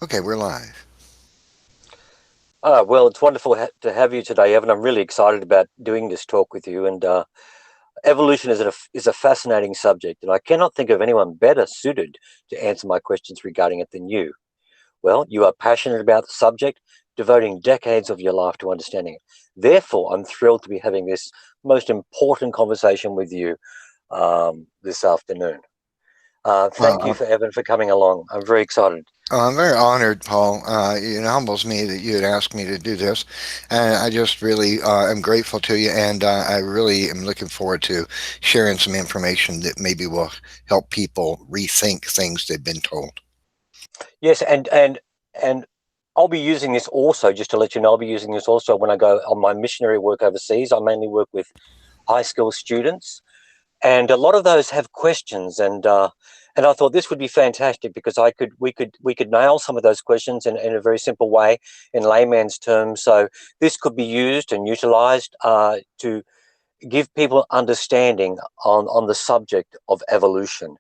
Okay, we're live. Well, it's wonderful to have you today, Evan. I'm really excited about doing this talk with you. And evolution is a fascinating subject, and I cannot think of anyone better suited to answer my questions regarding it than you. Well, you are passionate about the subject, devoting decades of your life to understanding it. Therefore, I'm thrilled to be having this most important conversation with you this afternoon. Thank you, Uh, for Evan, for coming along. I'm very excited. I'm very honored, Paul. It humbles me that you had asked me to do this, and I just really am grateful to you, and I really am looking forward to sharing some information that maybe will help people rethink things they've been told. Yes, and I'll be using this also, just to let you know, I'll be using this also when I go on my missionary work overseas. I mainly work with high school students, and a lot of those have questions, and I thought this would be fantastic because we could nail some of those questions in a very simple way in layman's terms. So this could be used and utilized to give people understanding on the subject of evolution.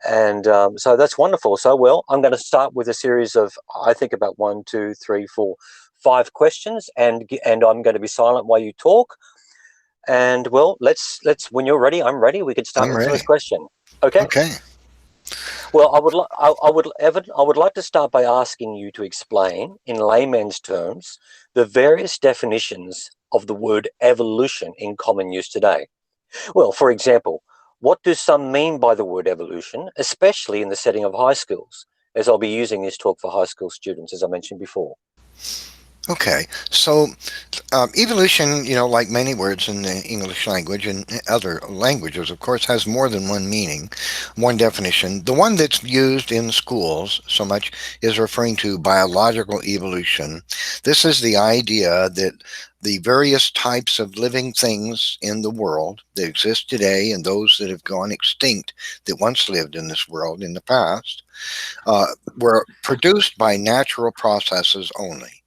And so that's wonderful. So, well, I'm going to start with a series of, I think, about one, two, three, four, five questions, and I'm going to be silent while you talk. And well, let's when you're ready, I'm ready. We could start I'm with the first ready. question. Okay. Okay. Well, I would, Evan, I would like to start by asking you to explain, in layman's terms, the various definitions of the word evolution in common use today. Well, for example, what do some mean by the word evolution, especially in the setting of high schools, as I'll be using this talk for high school students, as I mentioned before? Okay. So, evolution, like many words in the English language and other languages, of course, has more than one meaning, one definition. The one that's used in schools so much is referring to biological evolution. This is the idea that the various types of living things in the world that exist today and those that have gone extinct that once lived in this world in the past uh, were produced by natural processes only.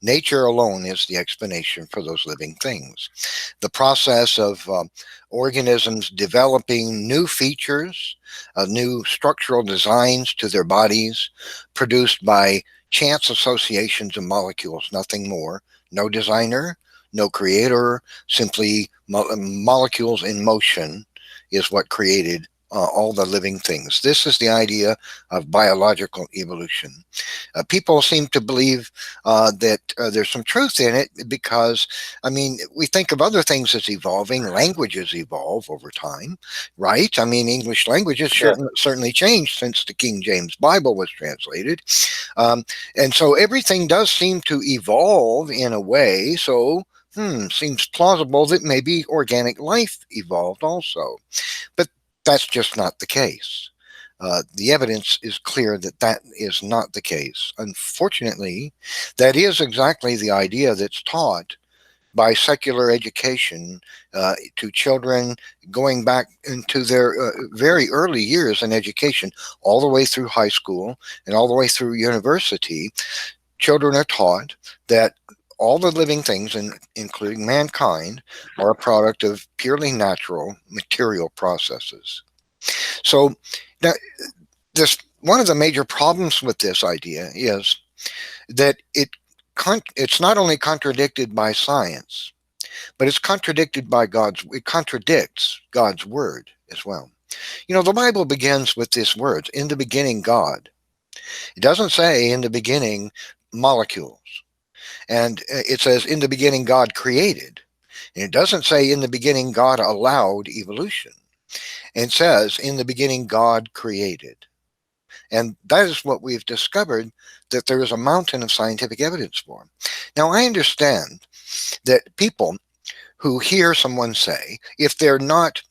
Nature alone is the explanation for those living things. The process of organisms developing new features, new structural designs to their bodies, produced by chance associations of molecules, nothing more. No designer, no creator, simply molecules in motion is what created all the living things. This is the idea of biological evolution. People seem to believe that there's some truth in it because, I mean, we think of other things as evolving. Languages evolve over time, right? I mean, English languages Sure. certainly changed since the King James Bible was translated. Um, and so everything does seem to evolve in a way. So, seems plausible that maybe organic life evolved also. But that's just not the case. The evidence is clear that that is not the case. Unfortunately, that is exactly the idea that's taught by secular education to children going back into their very early years in education, all the way through high school and all the way through university. Children are taught that all the living things, including mankind, are a product of purely natural material processes. So now, this one of the major problems with this idea is that it's not only contradicted by science, but it's contradicted by it contradicts God's word as well. The Bible begins with this words, in the beginning God. It doesn't say in the beginning molecules. And it says in the beginning God created. And it doesn't say in the beginning God allowed evolution. And it says in the beginning God created. And that is what we've discovered that there is a mountain of scientific evidence for. Now, I understand that people who hear someone say, if they're not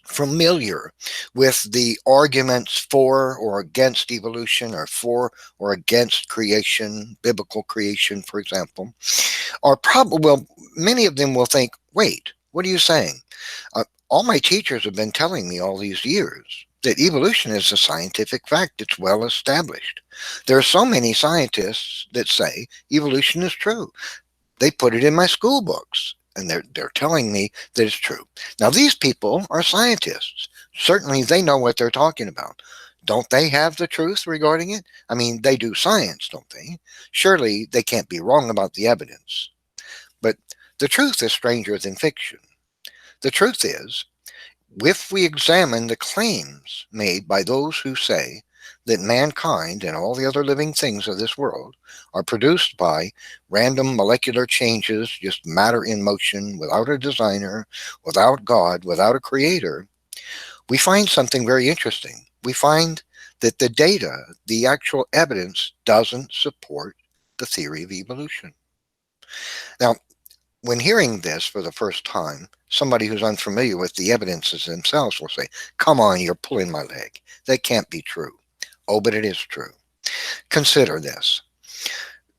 familiar with the arguments for or against evolution or for or against creation, biblical creation, for example, are probably, well, many of them will think, wait, what are you saying? All my teachers have been telling me all these years that evolution is a scientific fact. It's well established. There are so many scientists that say evolution is true. They put it in my school books and they're telling me that it's true. Now, these people are scientists. Certainly, they know what they're talking about. Don't they have the truth regarding it? I mean, they do science, don't they? Surely they can't be wrong about the evidence. But the truth is stranger than fiction. The truth is, if we examine the claims made by those who say that mankind and all the other living things of this world are produced by random molecular changes, just matter in motion, without a designer, without God, without a creator, we find something very interesting. We find that the data, the actual evidence, doesn't support the theory of evolution. Now, when hearing this for the first time, somebody who's unfamiliar with the evidences themselves will say, "Come on, you're pulling my leg. That can't be true." Oh, but it is true. Consider this.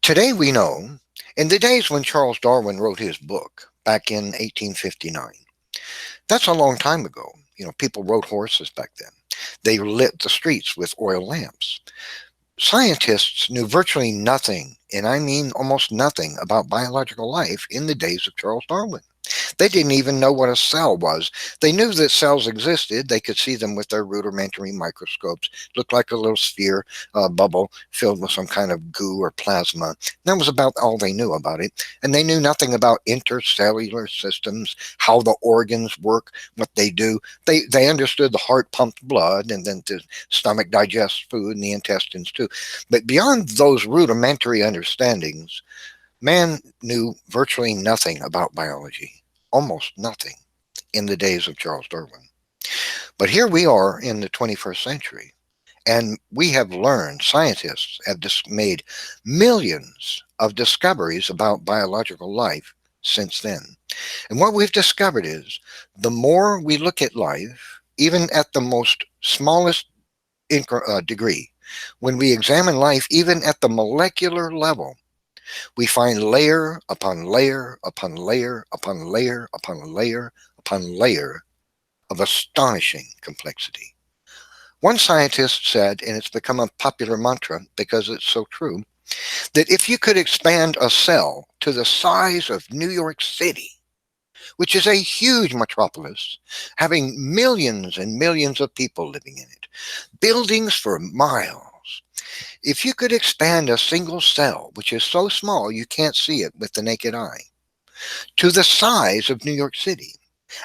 Today we know, in the days when Charles Darwin wrote his book, back in 1859, that's a long time ago. People rode horses back then. They lit the streets with oil lamps. Scientists knew virtually nothing, and I mean almost nothing, about biological life in the days of Charles Darwin. They didn't even know what a cell was. They knew that cells existed. They could see them with their rudimentary microscopes. Looked like a little sphere, bubble filled with some kind of goo or plasma. That was about all they knew about it. And they knew nothing about intercellular systems, how the organs work, what they do. They understood the heart pumped blood, and then the stomach digests food, and the intestines too. But beyond those rudimentary understandings, man knew virtually nothing about biology, almost nothing, in the days of Charles Darwin. But here we are in the 21st century, and we have learned, scientists have just made millions of discoveries about biological life since then. And what we've discovered is the more we look at life, even at the most smallest degree, when we examine life, even at the molecular level, we find layer upon layer upon layer upon layer upon layer upon layer of astonishing complexity. One scientist said, and it's become a popular mantra because it's so true, that if you could expand a cell to the size of New York City, which is a huge metropolis, having millions and millions of people living in it, buildings for miles, if you could expand a single cell, which is so small you can't see it with the naked eye, to the size of New York City,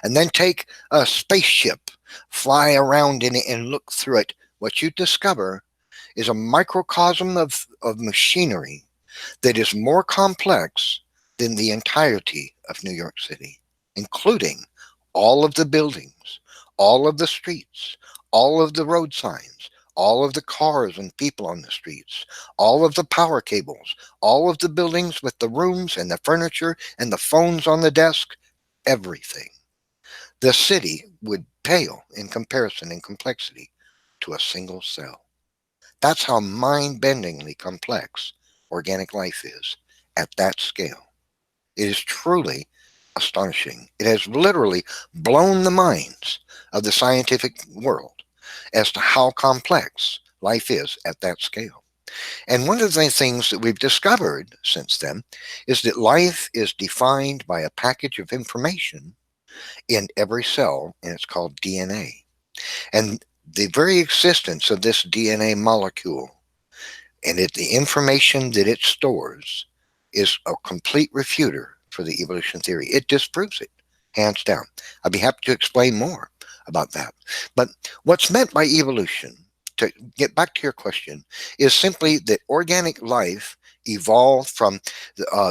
and then take a spaceship, fly around in it, and look through it, what you discover is a microcosm of machinery that is more complex than the entirety of New York City, including all of the buildings, all of the streets, all of the road signs, all of the cars and people on the streets, all of the power cables, all of the buildings with the rooms and the furniture and the phones on the desk, everything. The city would pale in comparison in complexity to a single cell. That's how mind-bendingly complex organic life is at that scale. It is truly astonishing. It has literally blown the minds of the scientific world as to how complex life is at that scale. And one of the things that we've discovered since then is that life is defined by a package of information in every cell, and it's called DNA. And the very existence of this DNA molecule and the information that it stores is a complete refuter for the evolution theory. It disproves it, hands down. I'd be happy to explain more about that. But what's meant by evolution, to get back to your question, is simply that organic life evolved from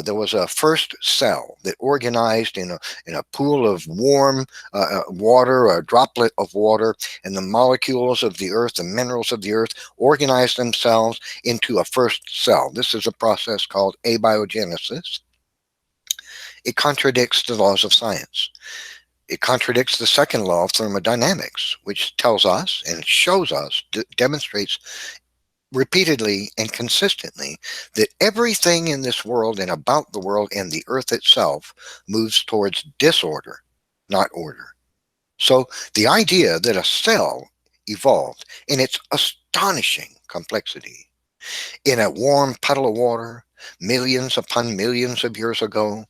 there was a first cell that organized in a pool of warm water, a droplet of water, and the molecules of the earth, the minerals of the earth, organized themselves into a first cell. This is a process called abiogenesis. It contradicts the laws of science. It contradicts the second law of thermodynamics, which tells us and shows us, demonstrates repeatedly and consistently that everything in this world and about the world and the earth itself moves towards disorder, not order. So the idea that a cell evolved in its astonishing complexity in a warm puddle of water millions upon millions of years ago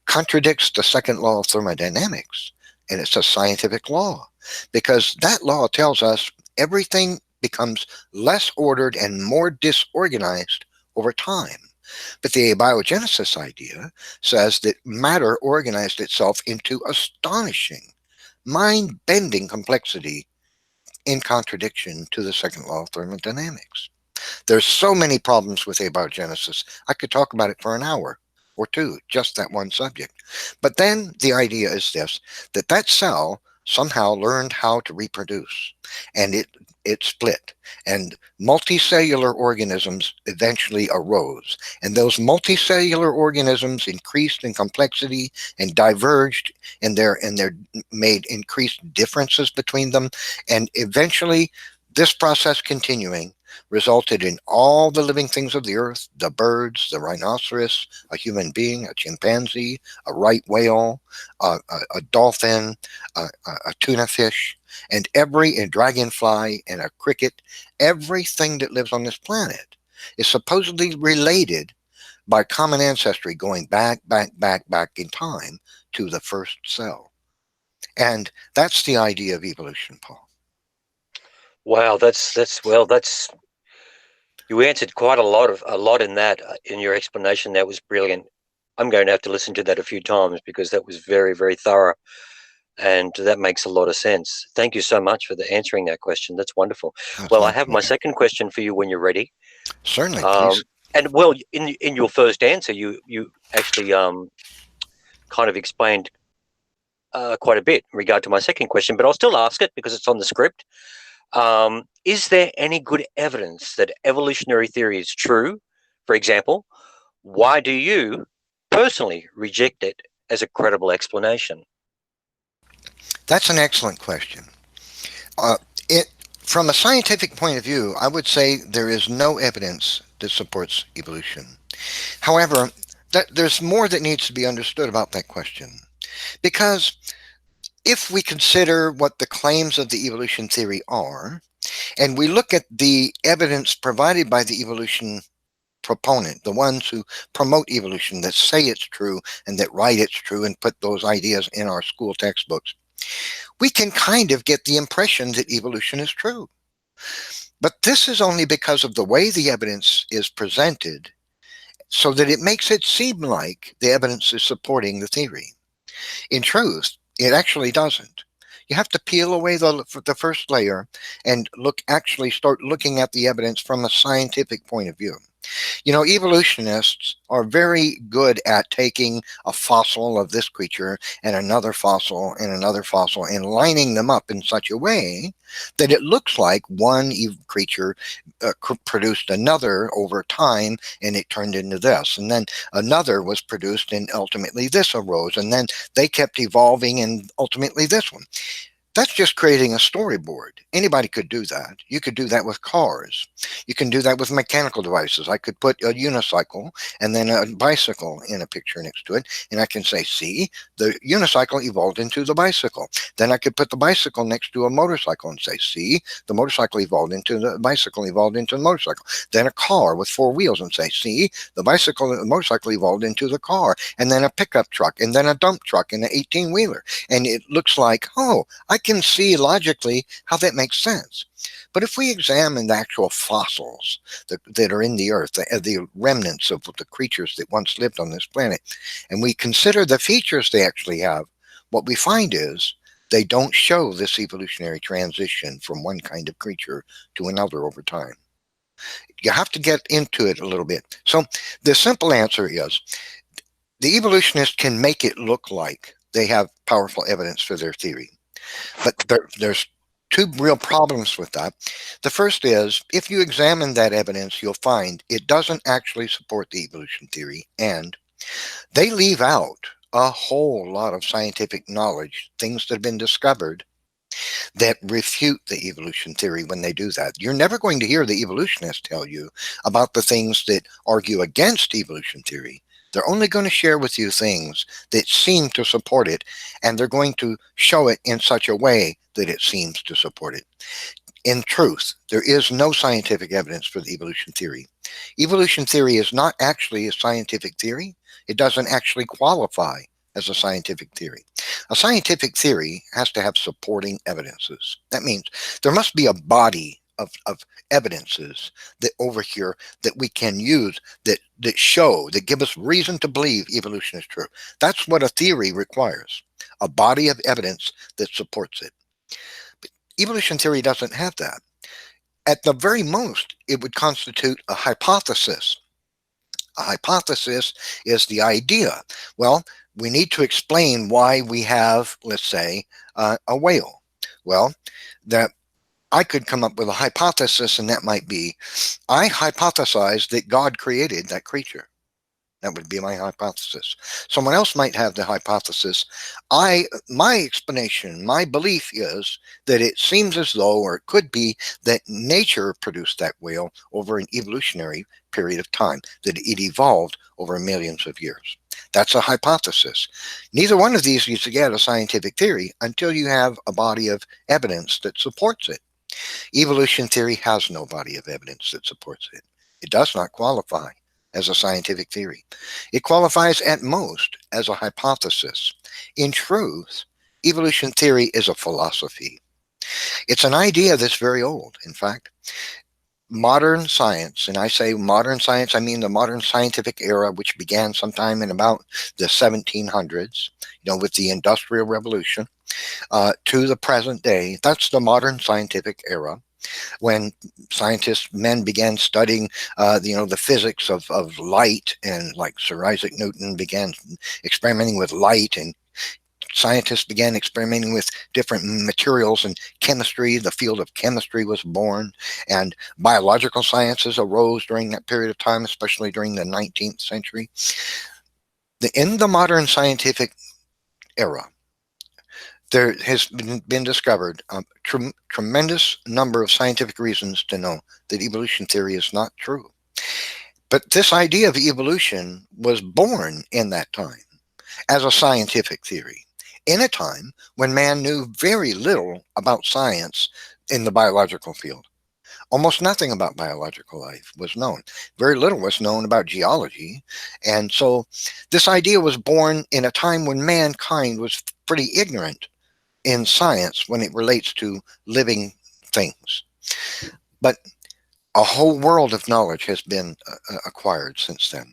contradicts the second law of thermodynamics. And it's a scientific law because that law tells us everything becomes less ordered and more disorganized over time. But the abiogenesis idea says that matter organized itself into astonishing, mind-bending complexity in contradiction to the second law of thermodynamics. There's so many problems with abiogenesis. I could talk about it for an hour or two, just that one subject. But then the idea is this, that cell somehow learned how to reproduce, and it split, and multicellular organisms eventually arose, and those multicellular organisms increased in complexity and diverged in their made increased differences between them, and eventually this process continuing resulted in all the living things of the earth, the birds, the rhinoceros, a human being, a chimpanzee, a right whale, a dolphin, a tuna fish, and a dragonfly and a cricket. Everything that lives on this planet is supposedly related by common ancestry going back in time to the first cell. And that's the idea of evolution, Paul. Wow, that's you answered quite a lot in that in your explanation. That was brilliant. I'm going to have to listen to that a few times because that was very, very thorough, and that makes a lot of sense. Thank you so much for answering that question. That's wonderful. That's Well, my I have my pleasure. second question for you when you're ready. Certainly, please. And well, in your first answer, you actually kind of explained quite a bit in regard to my second question, but I'll still ask it because it's on the script. Is there any good evidence that evolutionary theory is true? For example, why do you personally reject it as a credible explanation? That's an excellent question. Uh, from a scientific point of view, I would say there is no evidence that supports evolution. However, there's more that needs to be understood about that question. Because if we consider what the claims of the evolution theory are, and we look at the evidence provided by the evolution proponent, the ones who promote evolution, that say it's true and that write it's true and put those ideas in our school textbooks, we can kind of get the impression that evolution is true. But this is only because of the way the evidence is presented, so that it makes it seem like the evidence is supporting the theory. In truth, it actually doesn't. You have to peel away the first layer and start looking at the evidence from a scientific point of view. You know, evolutionists are very good at taking a fossil of this creature and another fossil and lining them up in such a way that it looks like one creature produced another over time, and it turned into this. And then another was produced, and ultimately this arose. And then they kept evolving, and ultimately this one. That's just creating a storyboard. Anybody could do that. You could do that with cars. You can do that with mechanical devices. I could put a unicycle and then a bicycle in a picture next to it, and I can say, see, the unicycle evolved into the bicycle. Then I could put the bicycle next to a motorcycle and say, see, the motorcycle evolved into the bicycle, evolved into the motorcycle. Then a car with four wheels and say, see, the motorcycle evolved into the car, and then a pickup truck, and then a dump truck, and an 18-wheeler. And it looks like, oh, I can see logically how that makes sense. But if we examine the actual fossils that are in the earth, the remnants of the creatures that once lived on this planet, and we consider the features they actually have, what we find is they don't show this evolutionary transition from one kind of creature to another over time. You have to get into it a little bit. So the simple answer is the evolutionist can make it look like they have powerful evidence for their theory. But there's two real problems with that. The first is, if you examine that evidence, you'll find it doesn't actually support the evolution theory, and they leave out a whole lot of scientific knowledge, things that have been discovered that refute the evolution theory when they do that. You're never going to hear the evolutionists tell you about the things that argue against evolution theory. They're only going to share with you things that seem to support it, and they're going to show it in such a way that it seems to support it. In truth, there is no scientific evidence for the evolution theory. Evolution theory is not actually a scientific theory. It doesn't actually qualify as a scientific theory. A scientific theory has to have supporting evidences. That means there must be a body of evidences that over here that we can use that show, that give us reason to believe evolution is true. That's what a theory requires, a body of evidence that supports it. But evolution theory doesn't have that. At the very most, it would constitute a hypothesis. A hypothesis is the idea. Well, we need to explain why we have, let's say, a whale. Well, that I could come up with a hypothesis, and that might be, I hypothesize that God created that creature. That would be my hypothesis. Someone else might have the hypothesis. My explanation, my belief is that it seems as though, or it could be, that nature produced that whale over an evolutionary period of time, that it evolved over millions of years. That's a hypothesis. Neither one of these you get a scientific theory until you have a body of evidence that supports it. Evolution theory has no body of evidence that supports it. It does not qualify as a scientific theory. It qualifies at most as a hypothesis. In truth, evolution theory is a philosophy. It's an idea that's very old. In fact, modern science, and I say modern science, I mean the modern scientific era, which began sometime in about the 1700s, with the Industrial Revolution, to the present day. That's the modern scientific era, when men began studying, the physics of light, and like Sir Isaac Newton began experimenting with light, and scientists began experimenting with different materials and chemistry. The field of chemistry was born, and biological sciences arose during that period of time, especially during the 19th century. In the modern scientific era, there has been discovered a tremendous number of scientific reasons to know that evolution theory is not true. But this idea of evolution was born in that time as a scientific theory, in a time when man knew very little about science in the biological field. Almost nothing about biological life was known. Very little was known about geology. And so this idea was born in a time when mankind was pretty ignorant in science when it relates to living things. But a whole world of knowledge has been acquired since then.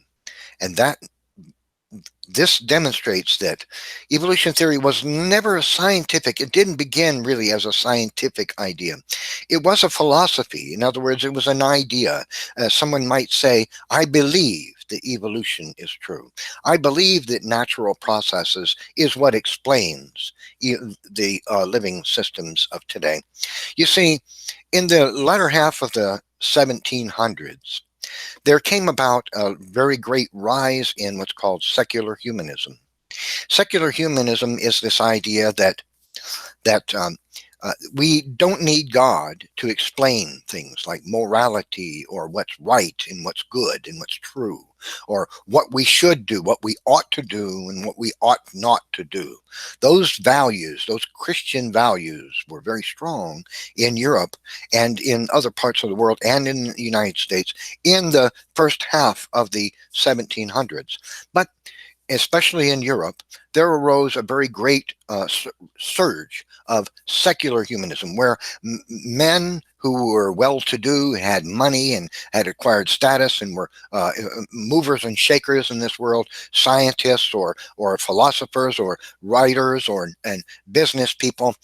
And this demonstrates that evolution theory was never a scientific, it didn't begin really as a scientific idea. It was a philosophy. In other words, it was an idea. Someone might say, I believe that evolution is true. I believe that natural processes is what explains the living systems of today. You see, in the latter half of the 1700s, there came about a very great rise in what's called secular humanism. Secular humanism is this idea that we don't need God to explain things like morality, or what's right and what's good and what's true, or what we should do, what we ought to do, and what we ought not to do. Those values, those Christian values, were very strong in Europe and in other parts of the world and in the United States in the first half of the 1700s. But especially in Europe, there arose a very great surge of secular humanism, where men who were well-to-do, had money, and had acquired status, and were movers and shakers in this world, scientists or philosophers or writers and business people.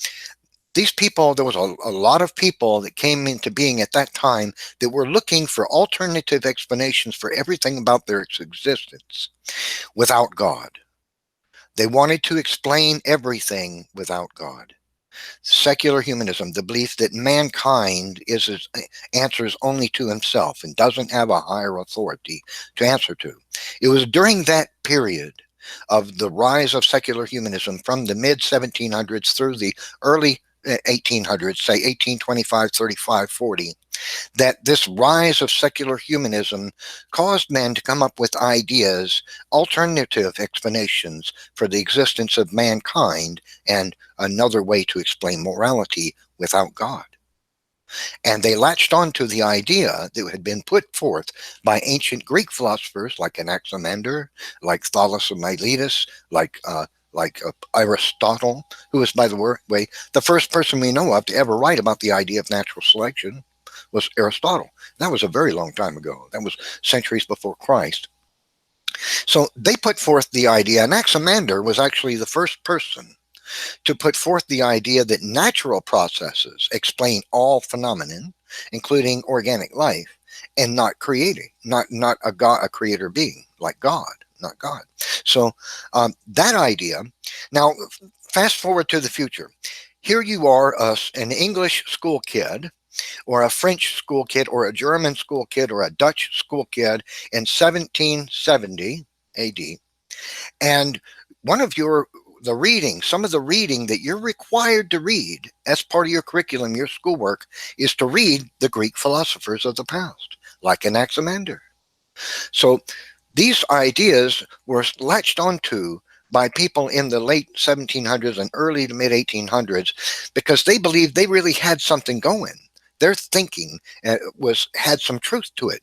These people, there was a lot of people that came into being at that time that were looking for alternative explanations for everything about their existence without God. They wanted to explain everything without God. Secular humanism, the belief that mankind answers only to himself and doesn't have a higher authority to answer to. It was during that period of the rise of secular humanism from the mid 1700s through the early 1800s, say 1825, 35, 40, that this rise of secular humanism caused men to come up with ideas, alternative explanations for the existence of mankind, and another way to explain morality without God. And they latched onto the idea that had been put forth by ancient Greek philosophers like Anaximander, like Thales of Miletus, like Aristotle, who was, by the way, the first person we know of to ever write about the idea of natural selection. was Aristotle. That was a very long time ago. That was centuries before Christ. So they put forth the idea. Anaximander was actually the first person to put forth the idea that natural processes explain all phenomenon, including organic life, and not creating, not a God, a creator being like God, not God. So that idea. Now, fast forward to the future. Here you are, an English school kid, or a French school kid, or a German school kid, or a Dutch school kid in 1770 AD, and one of some of the reading that you're required to read as part of your curriculum, your schoolwork, is to read the Greek philosophers of the past, like Anaximander. So these ideas were latched onto by people in the late 1700s and early to mid 1800s because they believed they really had something going. Their thinking had some truth to it.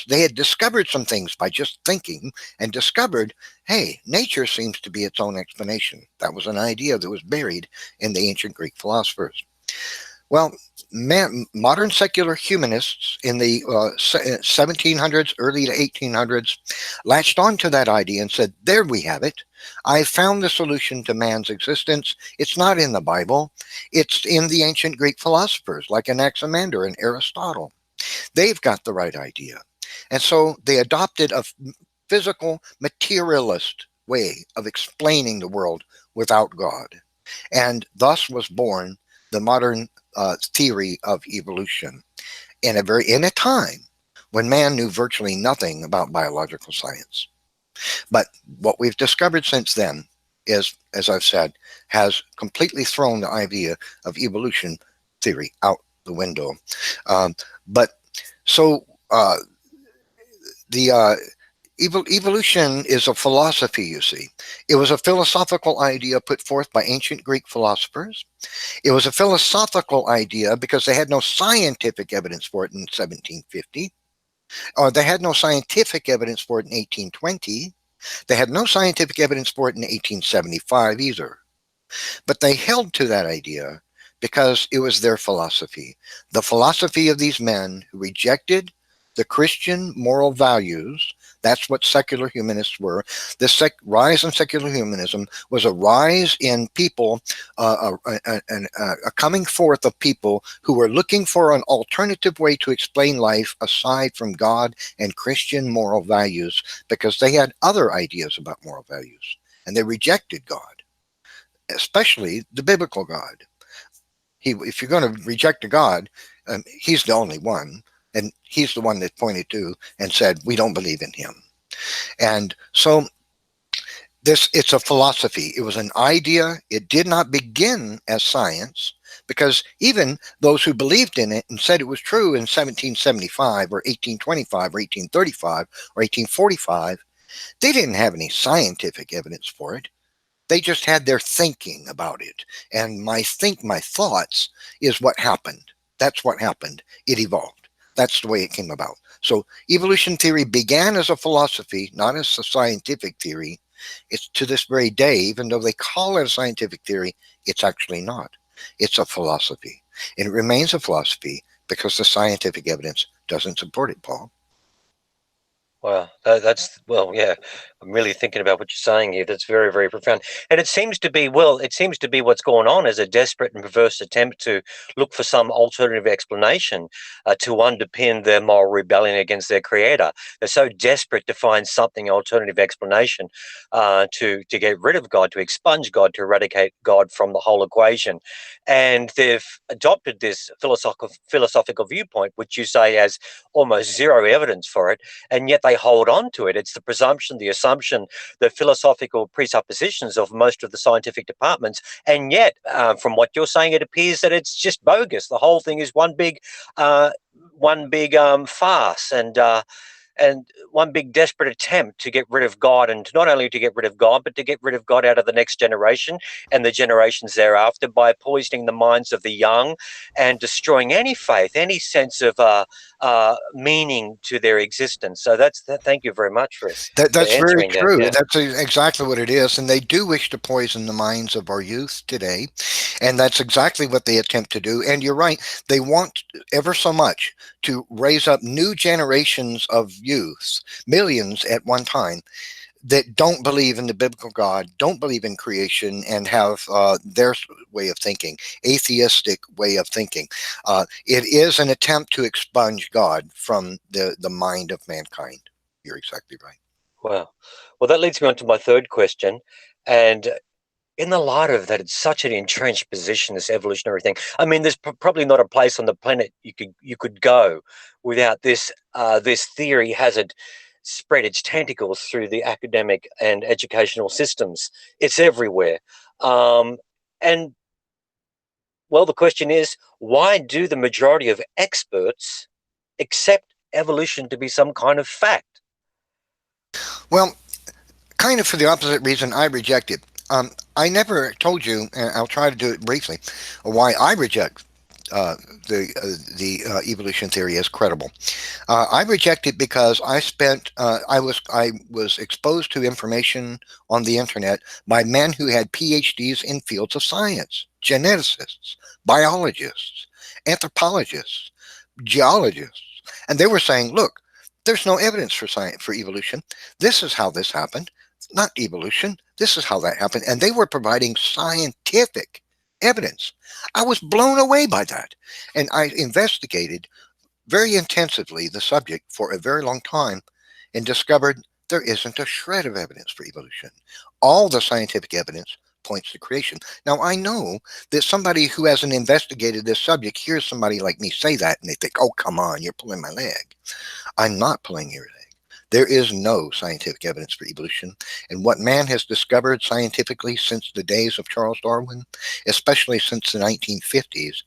They had discovered some things by just thinking, and discovered, hey, nature seems to be its own explanation. That was an idea that was buried in the ancient Greek philosophers. Well, modern secular humanists in the 1700s, early to 1800s, latched onto that idea and said, there we have it. I found the solution to man's existence. It's not in the Bible. It's in the ancient Greek philosophers like Anaximander and Aristotle. They've got the right idea. And so they adopted a physical materialist way of explaining the world without God. And thus was born the modern theory of evolution in a time when man knew virtually nothing about biological science. But what we've discovered since then is, as I've said, has completely thrown the idea of evolution theory out the window. But so the evolution is a philosophy, you see. It was a philosophical idea put forth by ancient Greek philosophers. It was a philosophical idea because they had no scientific evidence for it in 1750. Or they had no scientific evidence for it in 1820. They had no scientific evidence for it in 1875 either. But they held to that idea because it was their philosophy. The philosophy of these men who rejected the Christian moral values. That's what secular humanists were. The rise in secular humanism was a rise in people, a coming forth of people who were looking for an alternative way to explain life aside from God and Christian moral values, because they had other ideas about moral values, and they rejected God, especially the biblical God. If you're going to reject a God, he's the only one. And he's the one that pointed to and said, we don't believe in him. And so it's a philosophy. It was an idea. It did not begin as science, because even those who believed in it and said it was true in 1775 or 1825 or 1835 or 1845, they didn't have any scientific evidence for it. They just had their thinking about it. And my thoughts is what happened. That's what happened. It evolved. That's the way it came about. So evolution theory began as a philosophy, not as a scientific theory. It's to this very day, even though they call it a scientific theory, it's actually not. It's a philosophy. And it remains a philosophy because the scientific evidence doesn't support it, Paul. Well, yeah. I'm really thinking about what you're saying here. That's very, very profound. And it seems to be what's going on is a desperate and perverse attempt to look for some alternative explanation to underpin their moral rebellion against their creator. They're so desperate to find something alternative explanation to get rid of God, to expunge God, to eradicate God from the whole equation. And they've adopted this philosophical viewpoint, which you say has almost zero evidence for it, and yet they hold on to it. It's the presumption, the assumption, the philosophical presuppositions of most of the scientific departments. And yet, from what you're saying, it appears that it's just bogus. The whole thing is one big farce. And and one big desperate attempt to get rid of God, and not only to get rid of God, but to get rid of God out of the next generation and the generations thereafter by poisoning the minds of the young and destroying any faith, any sense of meaning to their existence. So that's that. Thank you very much for That's very answering that. true. Yeah. That's exactly what it is. And they do wish to poison the minds of our youth today. And that's exactly what they attempt to do. And you're right. They want ever so much to raise up new generations of youth, millions at one time, that don't believe in the biblical God, don't believe in creation, and have their way of thinking, atheistic way of thinking. It is an attempt to expunge God from the mind of mankind. You're exactly right. Wow. Well, that leads me on to my third question. And in the light of that, it's such an entrenched position, this evolutionary thing. I mean, there's probably not a place on the planet you could go without this theory hasn't spread its tentacles through the academic and educational systems. It's everywhere. Um, and well, the question is, why do the majority of experts accept evolution to be some kind of fact? Well, kind of for the opposite reason I reject it. I never told you, and I'll try to do it briefly, why I reject uh, the evolution theory as credible. I reject it because I was exposed to information on the internet by men who had PhDs in fields of science, geneticists, biologists, anthropologists, geologists, and they were saying, "Look, there's no evidence for science for evolution. This is how this happened, not evolution. This is how that happened," and they were providing scientific evidence. I was blown away by that, and I investigated very intensively the subject for a very long time and discovered there isn't a shred of evidence for evolution. All the scientific evidence points to creation. Now, I know that somebody who hasn't investigated this subject hears somebody like me say that and they think, oh, come on, you're pulling my leg. I'm not pulling your leg. There is no scientific evidence for evolution. And what man has discovered scientifically since the days of Charles Darwin, especially since the 1950s,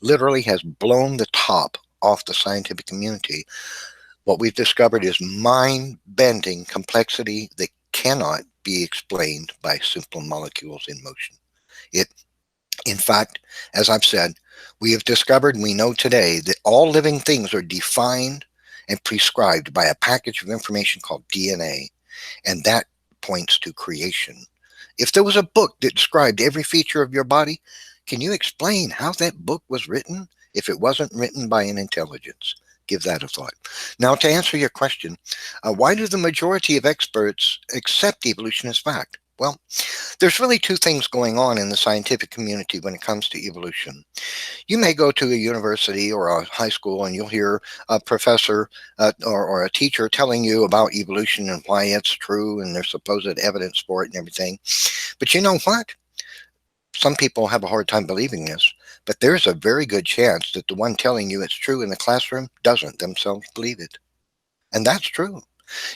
literally has blown the top off the scientific community. What we've discovered is mind bending complexity that cannot be explained by simple molecules in motion. It, in fact, as I've said, we have discovered and we know today that all living things are defined and prescribed by a package of information called DNA, and that points to creation. If there was a book that described every feature of your body, can you explain how that book was written if it wasn't written by an intelligence? Give that a thought. Now, to answer your question, why do the majority of experts accept evolution as fact? Well, there's really two things going on in the scientific community when it comes to evolution. You may go to a university or a high school and you'll hear a professor or a teacher telling you about evolution and why it's true and there's supposed evidence for it and everything. But you know what? Some people have a hard time believing this, but there's a very good chance that the one telling you it's true in the classroom doesn't themselves believe it. And that's true.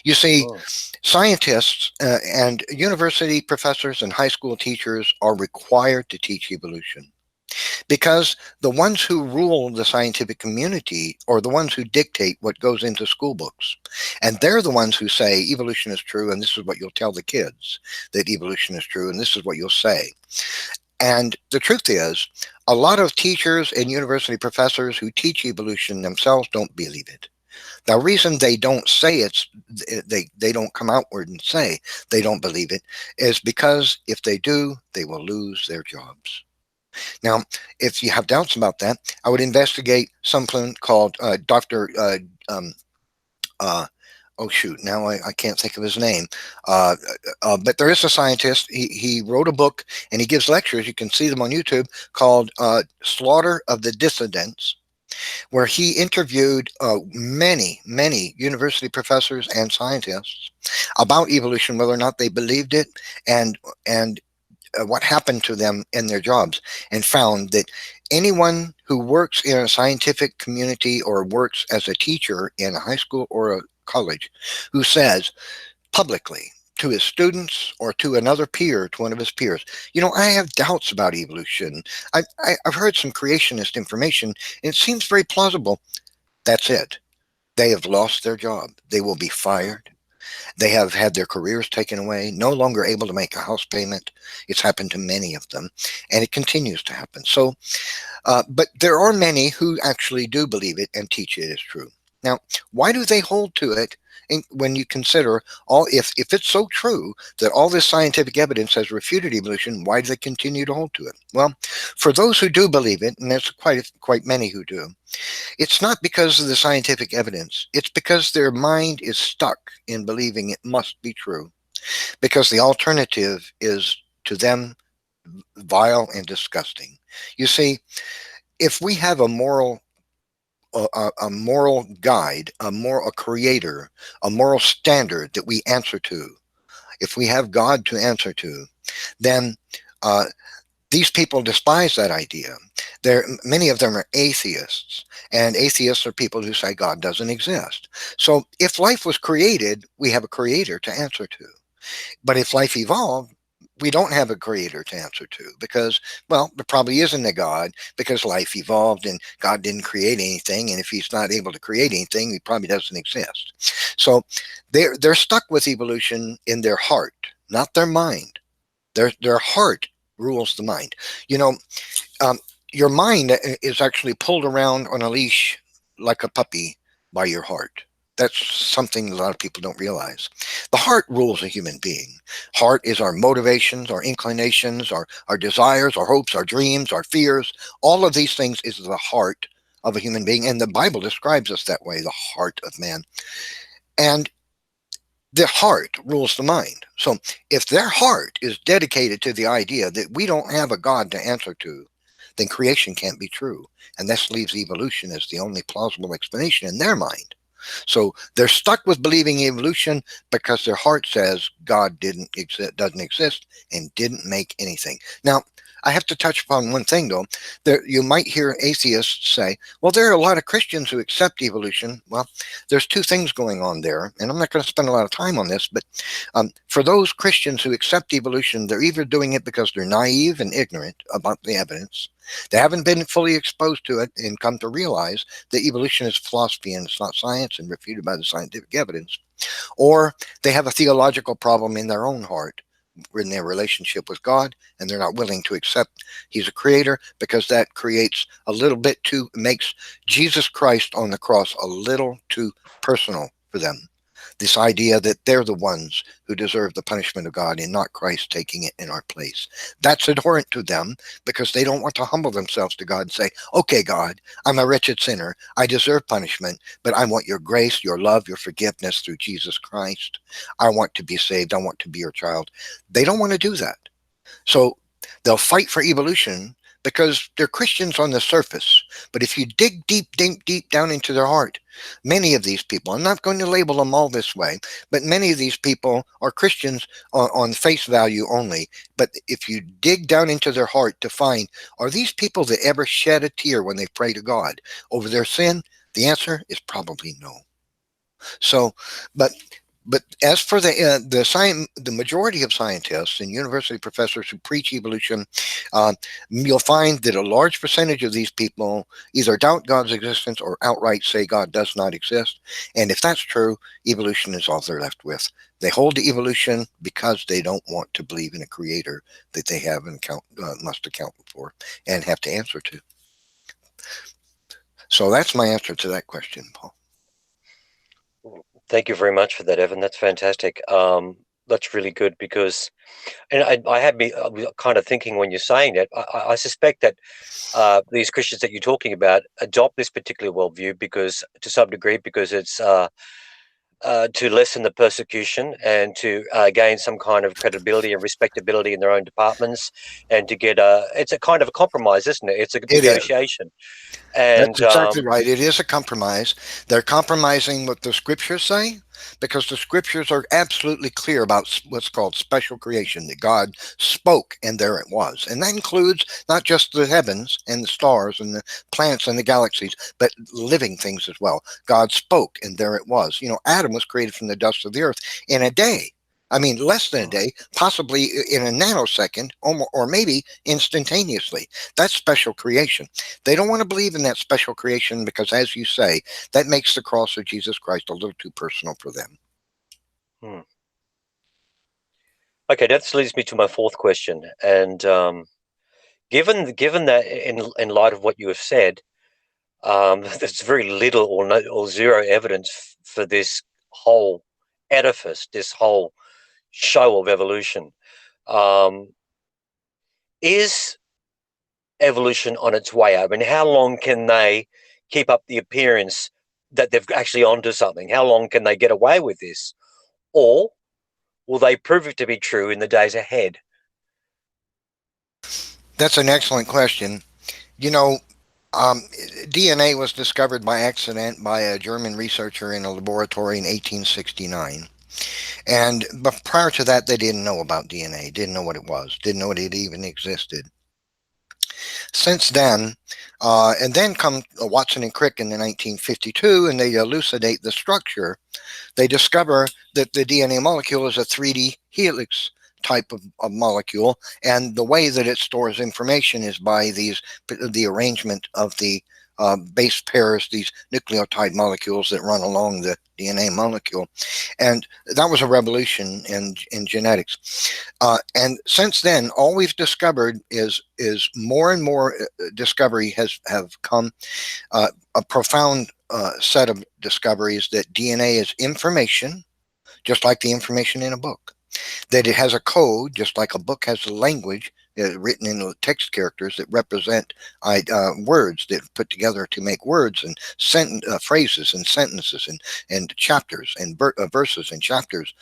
You see, Oh, scientists and university professors and high school teachers are required to teach evolution because the ones who rule the scientific community are the ones who dictate what goes into school books. And they're the ones who say evolution is true, and this is what you'll tell the kids, that evolution is true, and this is what you'll say. And the truth is, a lot of teachers and university professors who teach evolution themselves don't believe it. The reason they don't say they don't come outward and say they don't believe it is because if they do, they will lose their jobs. Now, if you have doubts about that, I would investigate something called Dr. Uh, oh shoot, now I can't think of his name. But there is a scientist. He wrote a book and he gives lectures. You can see them on YouTube called Slaughter of the Dissidents, where he interviewed many university professors and scientists about evolution, whether or not they believed it, and what happened to them in their jobs, and found that anyone who works in a scientific community or works as a teacher in a high school or a college who says publicly to his students or to another peer, to one of his peers, you know, I have doubts about evolution. I've heard some creationist information and it seems very plausible. That's it. They have lost their job. They will be fired. They have had their careers taken away, no longer able to make a house payment. It's happened to many of them, and it continues to happen. So, but there are many who actually do believe it and teach it as true. Now, why do they hold to it? When you consider if it's so true that all this scientific evidence has refuted evolution, why do they continue to hold to it? Well, for those who do believe it, and there's quite many who do, it's not because of the scientific evidence. It's because their mind is stuck in believing it must be true, because the alternative is to them vile and disgusting. You see, if we have a moral guide, a creator, a moral standard that we answer to, if we have God to answer to, then uh, these people despise that idea. Many of them are atheists, and atheists are people who say God doesn't exist. So if life was created, we have a creator to answer to. But if life evolved, we don't have a creator to answer to because, well, there probably isn't a God because life evolved and God didn't create anything. And if he's not able to create anything, he probably doesn't exist. So they're stuck with evolution in their heart, not their mind. Their heart rules the mind. You know, your mind is actually pulled around on a leash like a puppy by your heart. That's something a lot of people don't realize. The heart rules a human being. Heart is our motivations, our inclinations, our desires, our hopes, our dreams, our fears. All of these things is the heart of a human being. And the Bible describes us that way, the heart of man. And the heart rules the mind. So if their heart is dedicated to the idea that we don't have a God to answer to, then creation can't be true. And this leaves evolution as the only plausible explanation in their mind. So they're stuck with believing evolution because their heart says God doesn't exist, and didn't make anything. Now, I have to touch upon one thing though. You might hear atheists say, well, there are a lot of Christians who accept evolution. Well, there's two things going on there, and I'm not going to spend a lot of time on this, but for those Christians who accept evolution, they're either doing it because they're naive and ignorant about the evidence. They haven't been fully exposed to it and come to realize that evolution is philosophy and it's not science and refuted by the scientific evidence. Or they have a theological problem in their own heart in their relationship with God, and they're not willing to accept he's a creator because that creates makes Jesus Christ on the cross a little too personal for them. This idea that they're the ones who deserve the punishment of God and not Christ taking it in our place. That's abhorrent to them because they don't want to humble themselves to God and say, okay, God, I'm a wretched sinner. I deserve punishment, but I want your grace, your love, your forgiveness through Jesus Christ. I want to be saved. I want to be your child. They don't want to do that. So they'll fight for evolution because they're Christians on the surface. But if you dig deep down into their heart, many of these people, I'm not going to label them all this way, but many of these people are Christians on face value only. But if you dig down into their heart to find, are these people that ever shed a tear when they pray to God over their sin? The answer is probably no. So, but as for the majority of scientists and university professors who preach evolution, you'll find that a large percentage of these people either doubt God's existence or outright say God does not exist. And if that's true, evolution is all they're left with. They hold to evolution because they don't want to believe in a creator that they have must account for and have to answer to. So that's my answer to that question, Paul. Thank you very much for that, Evan. That's fantastic. That's really good because, and I was kind of thinking when you're saying that, I suspect that these Christians that you're talking about adopt this particular worldview because, to some degree, because it's to lessen the persecution and to gain some kind of credibility and respectability in their own departments, and to get it's a kind of a compromise, isn't it? It's a negotiation. That's And exactly right. It is a compromise. They're compromising what the scriptures say because the scriptures are absolutely clear about what's called special creation, that God spoke and there it was. And that includes not just the heavens and the stars and the planets and the galaxies, but living things as well. God spoke and there it was. You know, Adam was created from the dust of the earth in a day. I mean, less than a day, possibly in a nanosecond, or maybe instantaneously. That's special creation. They don't want to believe in that special creation because, as you say, that makes the cross of Jesus Christ a little too personal for them. Okay, that leads me to my fourth question. And given that, in light of what you have said, there's very little or zero evidence for this whole edifice, this whole show of evolution. Is evolution on its way up? I mean, how long can they keep up the appearance that they've actually onto something? How long can they get away with this? Or will they prove it to be true in the days ahead? That's an excellent question. You know, DNA was discovered by accident by a German researcher in a laboratory in 1869. But prior to that, they didn't know about DNA, didn't know what it was, didn't know it even existed. Since then, and then come Watson and Crick in the 1952, and they elucidate the structure. They discover that the DNA molecule is a 3D helix type of molecule, and the way that it stores information is by the arrangement of the base pairs, these nucleotide molecules that run along the DNA molecule. And that was a revolution in genetics. And since then, all we've discovered is more and more discovery have come, a profound set of discoveries that DNA is information, just like the information in a book. That it has a code, just like a book has a language written in text characters that represent words that put together to make words and phrases and sentences and chapters and verses and chapters.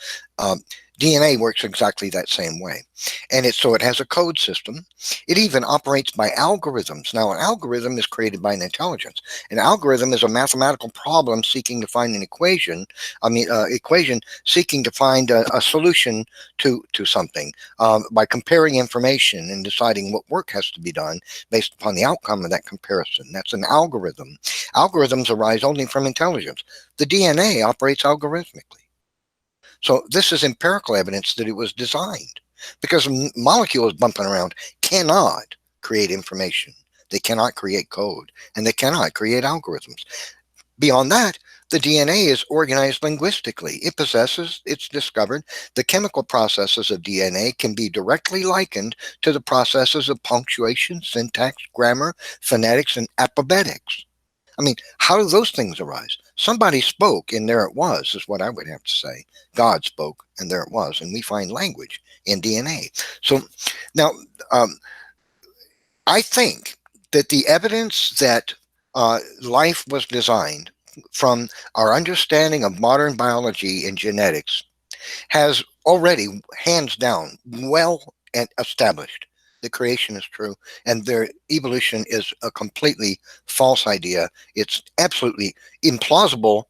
DNA works exactly that same way. And so it has a code system. It even operates by algorithms. Now, an algorithm is created by an intelligence. An algorithm is a mathematical problem seeking to find an equation. Equation seeking to find a solution to something by comparing information and deciding what work has to be done based upon the outcome of that comparison. That's an algorithm. Algorithms arise only from intelligence. The DNA operates algorithmically. So this is empirical evidence that it was designed, because molecules bumping around cannot create information. They cannot create code, and they cannot create algorithms. Beyond that, the DNA is organized linguistically. It's discovered, the chemical processes of DNA can be directly likened to the processes of punctuation, syntax, grammar, phonetics, and apobetics. I mean, how do those things arise? Somebody spoke, and there it was, is what I would have to say. God spoke, and there it was. And we find language in DNA. So now, I think that the evidence that life was designed from our understanding of modern biology and genetics has already, hands down, well and established that creation is true and their evolution is a completely false idea. It's absolutely implausible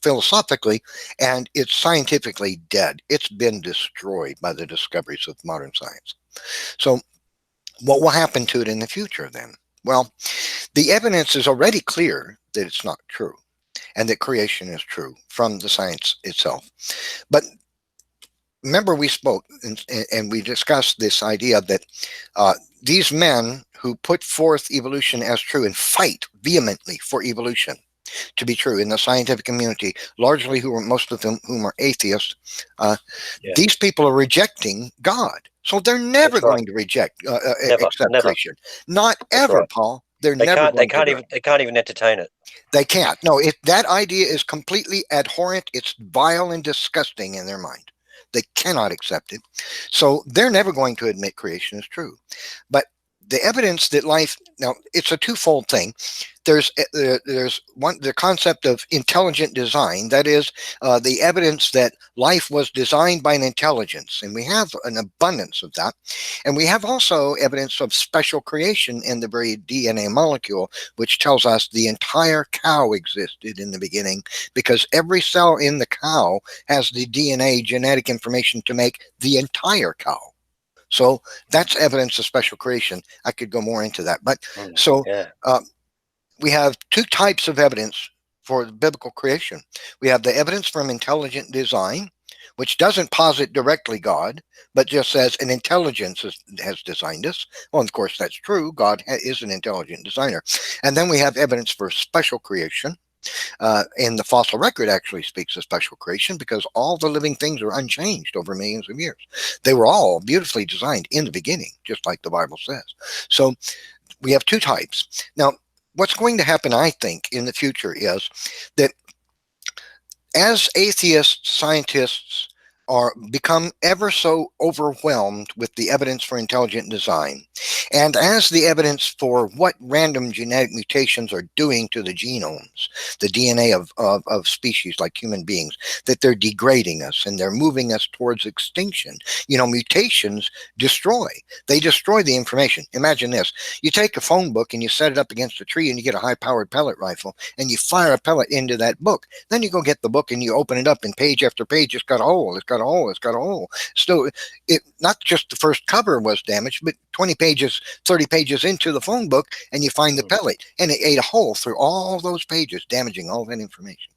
philosophically, and it's scientifically dead. It's been destroyed by the discoveries of modern science. So what will happen to it in the future then? Well, the evidence is already clear that it's not true and that creation is true from the science itself. But remember, we spoke and we discussed this idea that these men who put forth evolution as true and fight vehemently for evolution to be true in the scientific community, largely most of them whom are atheists, these people are rejecting God. So they're never going to accept creation. Not ever, right. Paul. They can't even entertain it. They can't. No, that idea is completely abhorrent. It's vile and disgusting in their mind. They cannot accept it. So they're never going to admit creation is true. But the evidence that life, now it's a twofold thing. There's the concept of intelligent design. That is the evidence that life was designed by an intelligence, and we have an abundance of that. And we have also evidence of special creation in the very DNA molecule, which tells us the entire cow existed in the beginning, because every cell in the cow has the DNA genetic information to make the entire cow. So that's evidence of special creation. I could go more into that. But we have two types of evidence for biblical creation. We have the evidence from intelligent design, which doesn't posit directly God, but just says an intelligence has designed us. Well, of course, that's true. God is an intelligent designer. And then we have evidence for special creation. And the fossil record actually speaks of special creation because all the living things are unchanged over millions of years. They were all beautifully designed in the beginning, just like the Bible says. So we have two types. Now, what's going to happen, I think, in the future is that as atheist scientists are become ever so overwhelmed with the evidence for intelligent design, and as the evidence for what random genetic mutations are doing to the genomes, the DNA of species like human beings, that they're degrading us and they're moving us towards extinction. Mutations destroy. They destroy the information. Imagine this. You take a phone book and you set it up against a tree and you get a high-powered pellet rifle and you fire a pellet into that book. Then you go get the book and you open it up, and page after page, it's got a hole. It's got a hole. It's got a hole. So not just the first cover was damaged, but 20 pages, 30 pages into the phone book, and you find the pellet, and it ate a hole through all those pages, damaging all that information.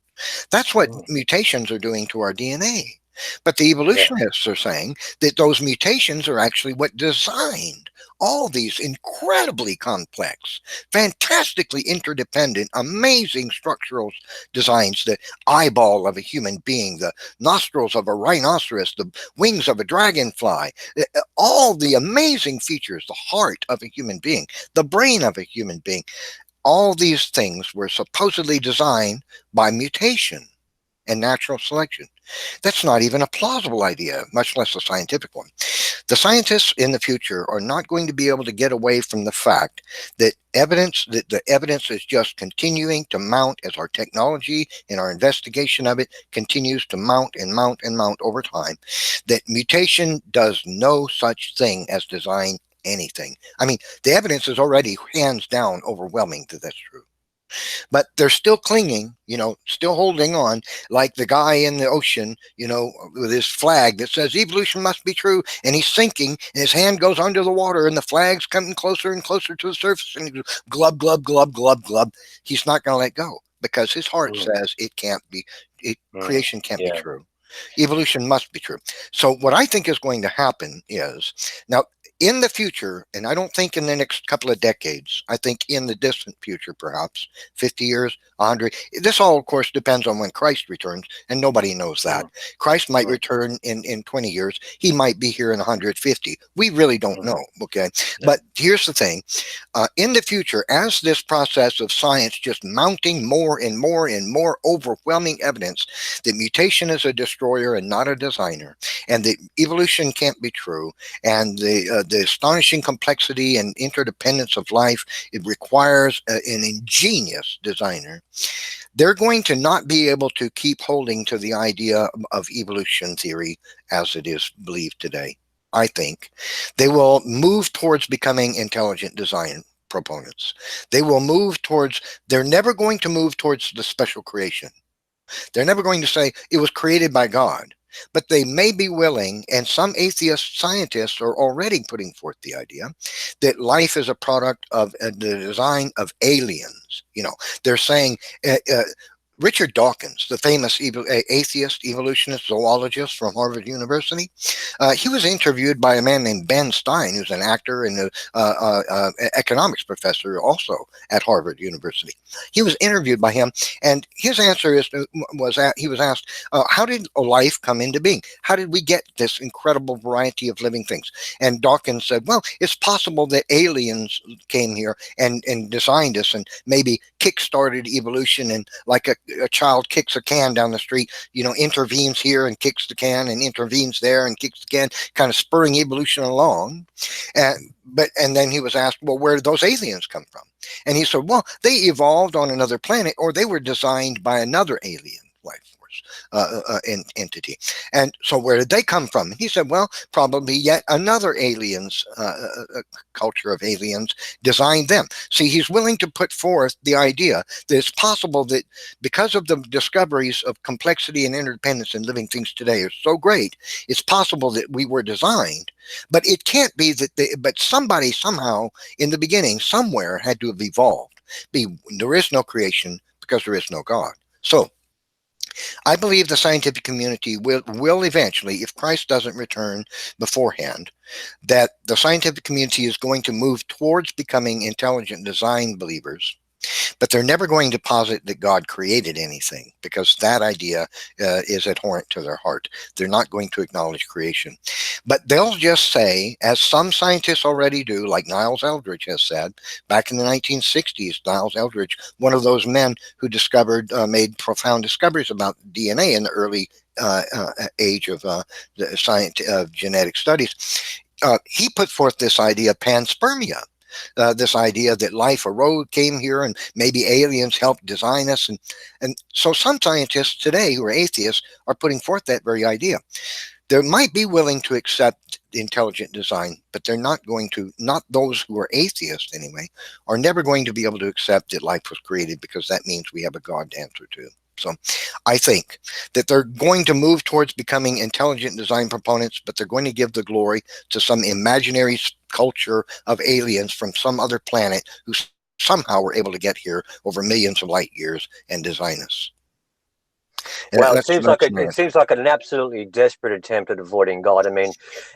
That's what mutations are doing to our DNA. But the evolutionists are saying that those mutations are actually what designed all these incredibly complex, fantastically interdependent, amazing structural designs, the eyeball of a human being, the nostrils of a rhinoceros, the wings of a dragonfly, all the amazing features, the heart of a human being, the brain of a human being. All these things were supposedly designed by mutation and natural selection. That's not even a plausible idea, much less a scientific one. The scientists in the future are not going to be able to get away from the fact that the evidence is just continuing to mount as our technology and our investigation of it continues to mount and mount and mount over time, that mutation does no such thing as design anything. I mean, the evidence is already hands down overwhelming that that's true. But they're still clinging, still holding on, like the guy in the ocean, with his flag that says evolution must be true, and he's sinking, and his hand goes under the water, and the flag's coming closer and closer to the surface, and he goes glub, glub, glub, glub, glub. He's not going to let go because his heart says it can't be, creation can't be true. Evolution must be true. So what I think is going to happen is, now, in the future, and I don't think in the next couple of decades, I think in the distant future, perhaps 50 years, 100. This all, of course, depends on when Christ returns, and nobody knows that. Christ might return in 20 years. He might be here in 150. We really don't know, okay? But here's the thing. In the future, as this process of science just mounting more and more and more overwhelming evidence that mutation is a destroyer and not a designer, and that evolution can't be true, and the astonishing complexity and interdependence of life, it requires an ingenious designer. They're going to not be able to keep holding to the idea of evolution theory as it is believed today. I think they will move towards becoming intelligent design proponents. They're never going to move towards the special creation. They're never going to say it was created by God. But they may be willing, and some atheist scientists are already putting forth the idea that life is a product of the design of aliens. They're saying Richard Dawkins, the famous atheist evolutionist zoologist from Harvard University, he was interviewed by a man named Ben Stein, who's an actor and an economics professor also at Harvard University. He was interviewed by him, and his answer he was asked, how did life come into being? How did we get this incredible variety of living things? And Dawkins said, well, it's possible that aliens came here and designed us and maybe kick-started evolution, and like a child kicks a can down the street, intervenes here and kicks the can and intervenes there and kicks the can, kind of spurring evolution along. And then he was asked, well, where did those aliens come from? And he said, well, they evolved on another planet, or they were designed by another alien life force entity. And so where did they come from? He said, well, probably yet another culture of aliens designed them. See, he's willing to put forth the idea that it's possible that because of the discoveries of complexity and interdependence in living things today are so great, it's possible that we were designed. But it can't be but somebody somehow in the beginning somewhere had to have evolved. There is no creation because there is no God. So I believe the scientific community will eventually, if Christ doesn't return beforehand, that the scientific community is going to move towards becoming intelligent design believers, but they're never going to posit that God created anything, because that idea is abhorrent to their heart. They're not going to acknowledge creation. But they'll just say, as some scientists already do, like Niles Eldredge has said, back in the 1960s, Niles Eldredge, one of those men who made profound discoveries about DNA in the early age of the science of genetic studies. He put forth this idea of panspermia, this idea that life came here, and maybe aliens helped design us. And so some scientists today who are atheists are putting forth that very idea. They might be willing to accept intelligent design, but they're not those who are atheists anyway, are never going to be able to accept that life was created, because that means we have a God to answer to. So I think that they're going to move towards becoming intelligent design proponents, but they're going to give the glory to some imaginary culture of aliens from some other planet who somehow were able to get here over millions of light years and design us. And Well, that's it seems like an absolutely desperate attempt at avoiding God. I mean,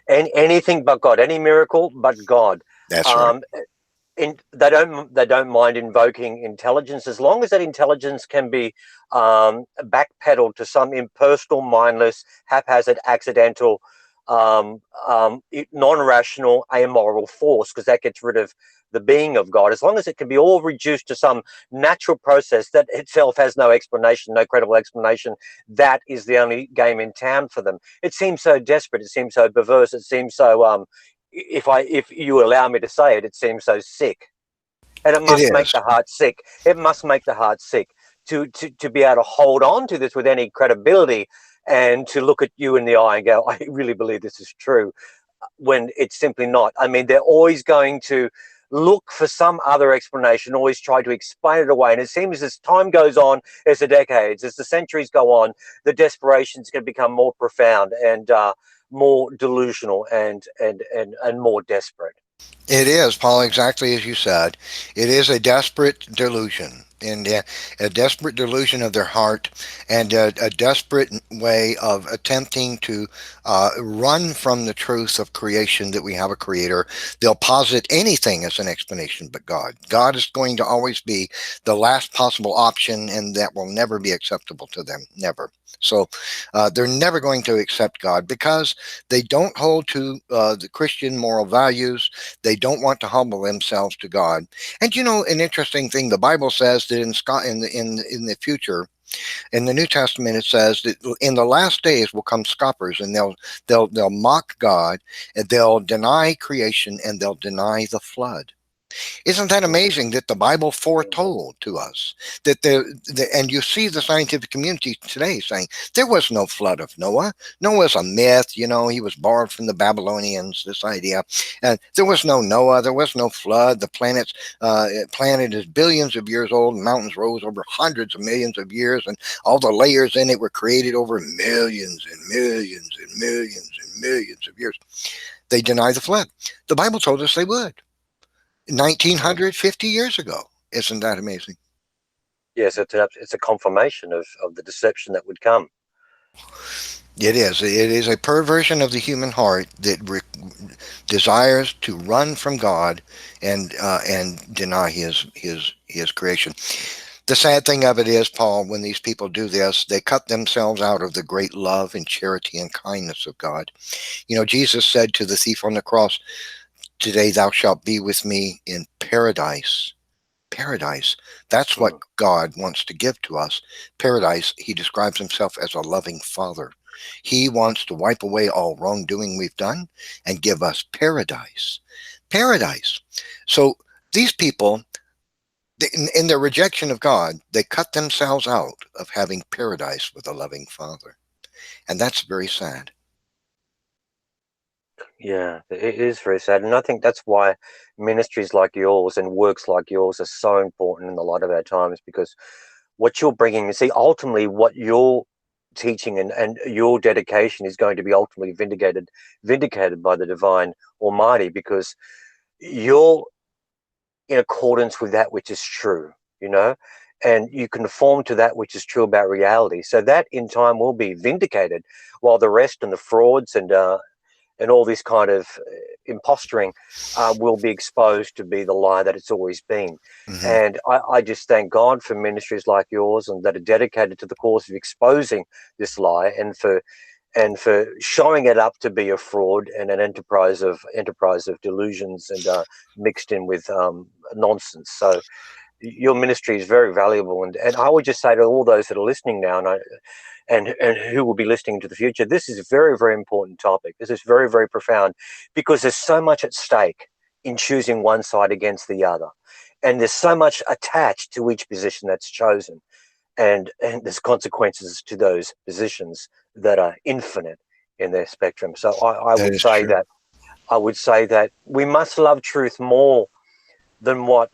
anything but God, any miracle but God. that's right. Um, they don't mind invoking intelligence, as long as that intelligence can be backpedaled to some impersonal, mindless, haphazard, accidental, non-rational, amoral force, because that gets rid of the being of God. As long as it can be all reduced to some natural process that itself has no explanation, no credible explanation, that is the only game in town for them. It seems so desperate. It seems so perverse. It seems so if you allow me to say it, it seems so sick, and it It must make is. the heart sick. It must make the heart sick to be able to hold on to this with any credibility, and to look at you in the eye and go, I really believe this is true, when it's simply not. I mean, they're always going to look for some other explanation, always try to explain it away. And it seems as time goes on, as the decades, as the centuries go on, the desperation is going to become more profound and more delusional and more desperate. It is, Paul, exactly as you said. It is a desperate delusion, and a desperate delusion of their heart, and a desperate way of attempting to run from the truth of creation, that we have a creator. They'll posit anything as an explanation but God. God is going to always be the last possible option, and that will never be acceptable to them. Never. So they're never going to accept God, because they don't hold to the Christian moral values. They don't want to humble themselves to God. And you know, an interesting thing, the Bible says that in the future, in the New Testament, it says that in the last days will come scoffers, and they'll mock God, and they'll deny creation, and they'll deny the flood. Isn't that amazing that the Bible foretold to us that and you see the scientific community today saying there was no flood of Noah. Noah's a myth, you know, he was borrowed from the Babylonians, this idea. And there was no Noah, there was no flood. The planet is billions of years old, and mountains rose over hundreds of millions of years, and all the layers in it were created over millions and millions and millions and millions of years. They deny the flood. The Bible told us they would. 1950 years ago. Isn't that amazing? Yes, it's a confirmation of the deception that would come. It is. It is a perversion of the human heart that desires to run from God and deny His creation. The sad thing of it is, Paul, when these people do this, they cut themselves out of the great love and charity and kindness of God. You know, Jesus said to the thief on the cross, "Today thou shalt be with me in paradise." Paradise. That's what God wants to give to us. Paradise, he describes himself as a loving father. He wants to wipe away all wrongdoing we've done and give us paradise. Paradise. So these people, in their rejection of God, they cut themselves out of having paradise with a loving father. And that's very sad. Yeah, it is very sad. And I think that's why ministries like yours and works like yours are so important in the light of our times, because what you're bringing, you see, ultimately what you're teaching and your dedication is going to be ultimately vindicated by the divine Almighty, because you're in accordance with that which is true, you know? and you conform to that which is true about reality. So that in time will be vindicated, while the rest and the frauds and all this kind of imposturing will be exposed to be the lie that it's always been. Hmm. And I just thank God for ministries like yours and that are dedicated to the cause of exposing this lie, and for showing it up to be a fraud and an enterprise of delusions and mixed in with nonsense. So your ministry is very valuable, and I would just say to all those that are listening now, and who will be listening to the future, this is a very, very important topic. This is very, very profound, because there's so much at stake in choosing one side against the other, and there's so much attached to each position that's chosen, and there's consequences to those positions that are infinite in their spectrum. So I That would is say true. that we must love truth more than what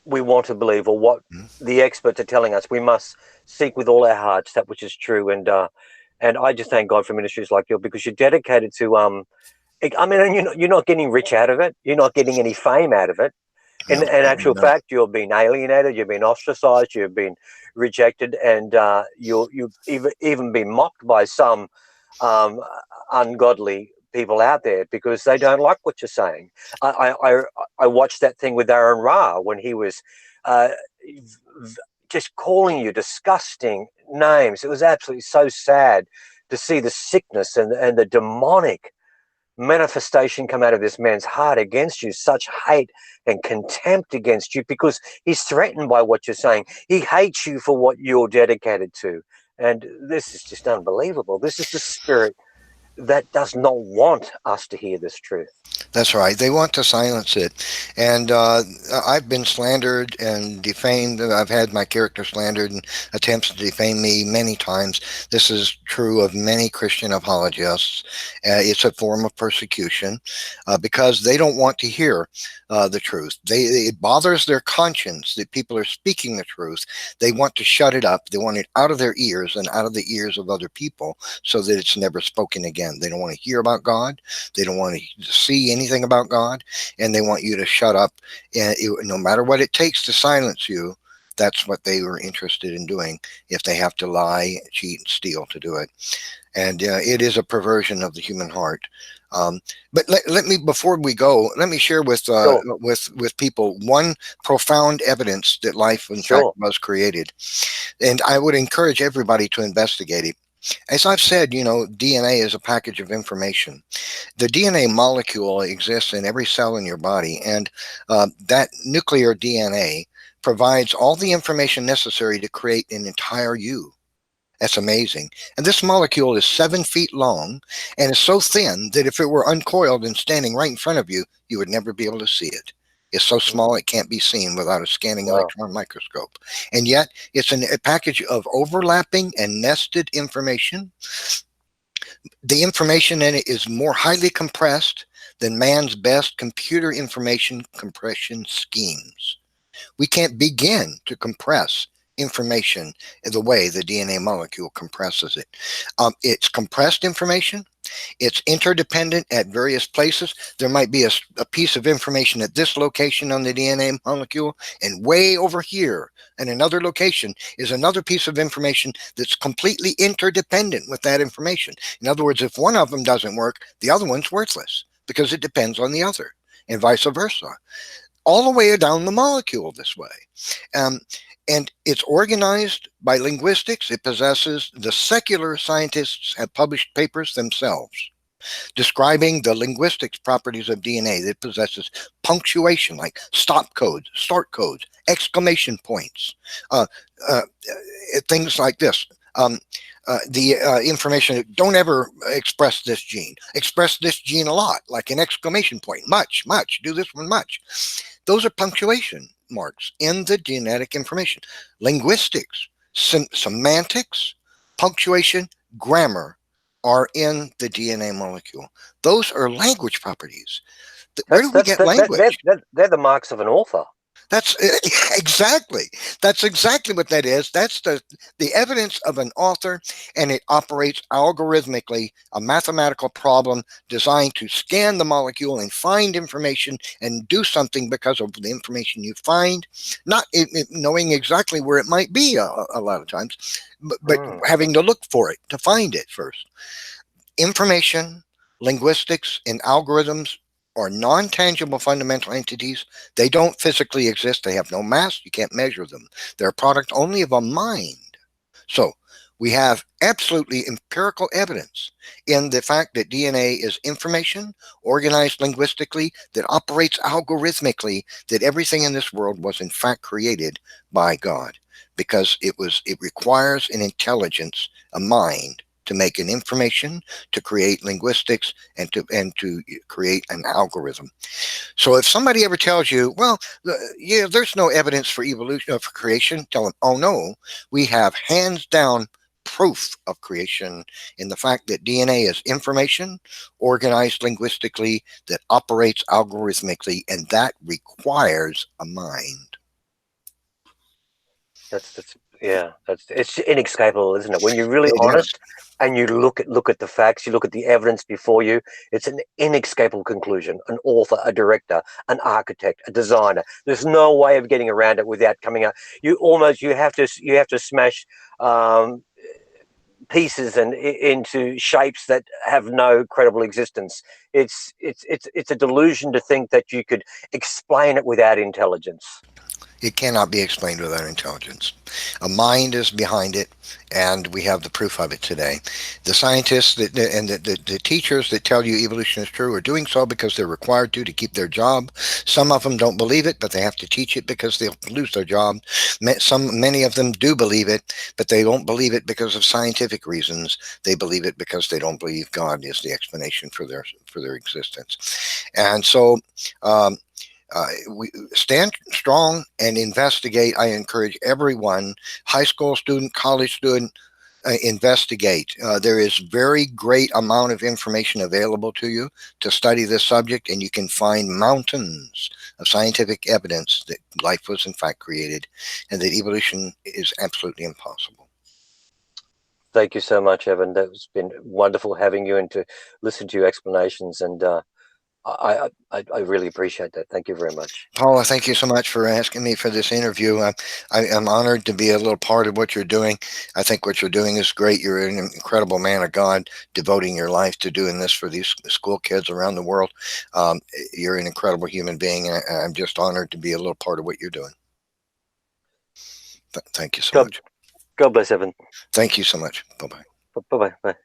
we want to believe or what Mhm. the experts are telling us. We must seek with all our hearts that which is true. And I just thank God for ministries like yours, because you're dedicated to I mean, and you're not getting rich out of it. You're not getting any fame out of it. No, In actual no. fact, you've been alienated, you've been ostracized, you've been rejected, and you've even been mocked by some um, ungodly people out there because they don't like what you're saying. I watched that thing with Aaron Ra when he was uh, just calling you disgusting names. It was absolutely so sad to see the sickness and the demonic manifestation come out of this man's heart against you, such hate and contempt against you, because he's threatened by what you're saying. He hates you for what you're dedicated to. And this is just unbelievable. This is the spirit that does not want us to hear this truth. That's right. They want to silence it. And I've been slandered and defamed. I've had my character slandered and attempts to defame me many times. This is true of many Christian apologists. It's a form of persecution because they don't want to hear the truth. It bothers their conscience that people are speaking the truth. They want to shut it up. They want it out of their ears and out of the ears of other people so that it's never spoken again. They don't want to hear about God. They don't want to see anything about God, and they want you to shut up. And no matter what it takes to silence you, that's what they were interested in doing. If they have to lie, cheat, and steal to do it, and it is a perversion of the human heart. But let me, before we go, let me share Sure, with people one profound evidence that life, in fact, sure. was created, and I would encourage everybody to investigate it. As I've said, DNA is a package of information. The DNA molecule exists in every cell in your body, and that nuclear DNA provides all the information necessary to create an entire you. That's amazing. And this molecule is 7 feet long and is so thin that if it were uncoiled and standing right in front of you, you would never be able to see it. It's so small it can't be seen without a scanning Wow. electron microscope. And yet, it's a package of overlapping and nested information. The information in it is more highly compressed than man's best computer information compression schemes. We can't begin to compress information the way the DNA molecule compresses it. It's compressed information. It's interdependent at various places. There might be a piece of information at this location on the DNA molecule, and way over here in another location is another piece of information that's completely interdependent with that information. In other words, if one of them doesn't work, the other one's worthless because it depends on the other, and vice versa, all the way down the molecule this way. Um, and it's organized by linguistics. It possesses, the secular scientists have published papers themselves describing the linguistics properties of DNA that possesses punctuation, like stop codes, start codes, exclamation points, uh, uh, things like this. The information, don't ever express this gene a lot, like an exclamation point, much, much, do this one much. Those are punctuation marks in the genetic information. Linguistics, semantics, punctuation, grammar are in the DNA molecule. Those are language properties. Where do That's we that's get that, that language? they're the marks of an author. That's exactly. That's exactly what that is. That's the evidence of an author, and it operates algorithmically, a mathematical problem designed to scan the molecule and find information and do something because of the information you find, not knowing exactly where it might be a lot of times, but having to look for it to find it first. Information, linguistics, and algorithms are non tangible fundamental entities. They don't physically exist. They have no mass. You can't measure them. They're a product only of a mind. So we have absolutely empirical evidence in the fact that DNA is information organized linguistically that operates algorithmically, that everything in this world was in fact created by God, because it requires an intelligence, a mind, to make an information, to create linguistics, and to create an algorithm. So if somebody ever tells you, well, yeah, there's no evidence for evolution, for creation, tell them, oh no, we have hands down proof of creation in the fact that DNA is information organized linguistically that operates algorithmically, and that requires a mind. That's yeah, it's inescapable, isn't it? When you're really It is. honest and you look at the facts, you look at the evidence before you, it's an inescapable conclusion. An author, a director, an architect, a designer. There's no way of getting around it without coming out. You have to smash pieces and into shapes that have no credible existence. It's a delusion to think that you could explain it without intelligence. It cannot be explained without intelligence. A mind is behind it, and we have the proof of it today. The scientists and the teachers that tell you evolution is true are doing so because they're required to keep their job. Some of them don't believe it, but they have to teach it because they'll lose their job. Many of them do believe it, but they don't believe it because of scientific reasons. They believe it because they don't believe God is the explanation for their existence. And so we stand strong and investigate. I encourage everyone, high school student, college student, investigate. There is very great amount of information available to you to study this subject, and you can find mountains of scientific evidence that life was in fact created and that evolution is absolutely impossible. Thank you so much, Evan. That's been wonderful having you and to listen to your explanations. And I really appreciate that. Thank you very much. Paula, thank you so much for asking me for this interview. I'm honored to be a little part of what you're doing. I think what you're doing is great. You're an incredible man of God, devoting your life to doing this for these school kids around the world. Um, you're an incredible human being, and I'm just honored to be a little part of what you're doing. Thank you so God, much. God bless, Evan. Thank you so much. Bye bye. Bye bye.